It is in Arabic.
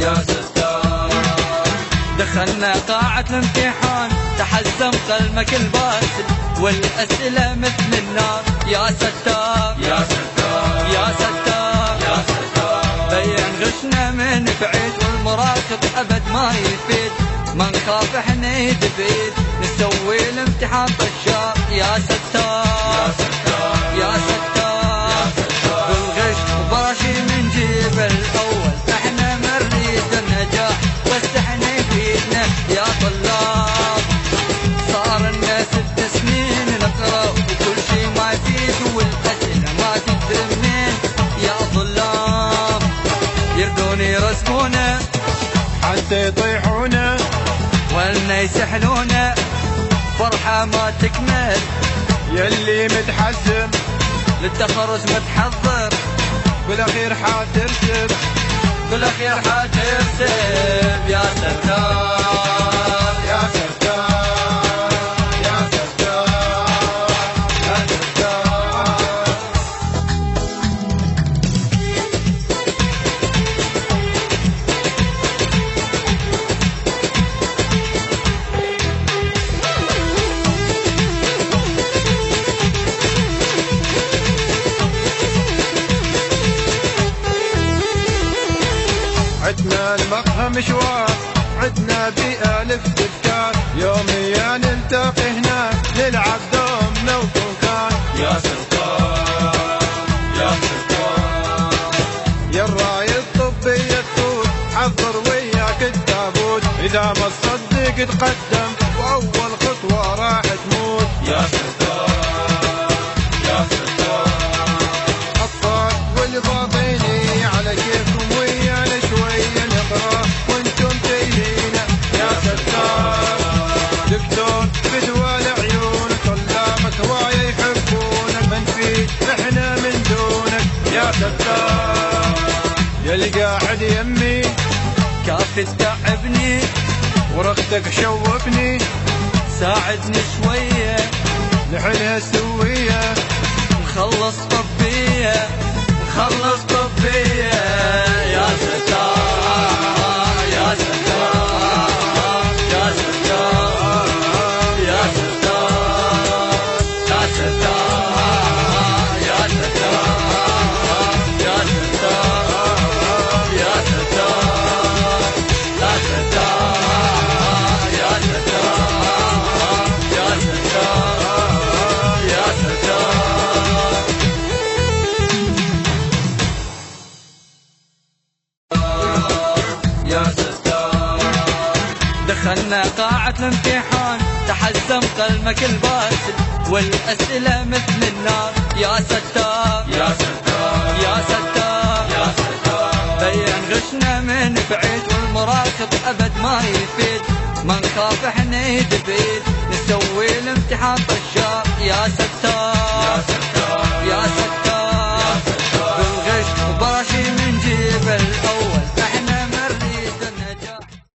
يا ستار. دخلنا قاعة الامتحان تحزم قلمك الباسل والأسئلة مثل النار. يا ستار يا ستار يا ستار يا ستار. بين غشنا من بعيد والمراقب أبد ما يفيد، ما نخاف احنا يد بيد نسوي الامتحان طشار. يا ستار يا ستار يا ستار بالغش وبراشي من جيب الأول، احنا مريد النجاح بس احنا يفيدنا يا طلاب. صار لنا 6 سنين نقرا وكل شي ما يفيد والأسئلة ما تدري منين يا طلاب. يردون يرسمونا حتى يطيحونا ولنا يسحلونا فرحة ما تكمل. يلي متحزم للتخرج متحضر بالاخير حترسم بالاخير حترسم. يا ستار يا ستار يا ستار يا ستار. عدنا المقهى مشوار، عدنا بألف تذكار، يوميا نلتقي هناك نلعب دومنا وكونكار. يا ستار يا ستار. يا الراية الطبية تفوت حضر وياك التابوت، إذا ما تصدق تقدم وأول خطوة راح تموت. يا ستار يا ستار. أطفال واللي فاضيني على كيفكم ويانا شوية نقرا وانتم تايهينا. يا ستار دكتور بدوى العيون طلابك هواية يحبونك، من فيك احنا من دونك. يا ستار. يلي قاعد يمي كافي تتعبني ورختك شوفني، ساعدني شوية نحلها سوية نخلص طبية نخلص طبية. يا ستار يا ستار يا ستار يا ستار يا ستار يا ستار يا ستار يا ستار يا ستار يا ستار يا ستار يا ستار. يا ستار. دخلنا قاعة الامتحان تحزم قلمك الباسل والأسئلة مثل النار. يا ستار يا ستار يا ستار يا ستار. بين غشنا من بعيد والمراقب أبد ما يفيد، ما نخاف احنا يد بيد نسوي الامتحان طشار. يا ستار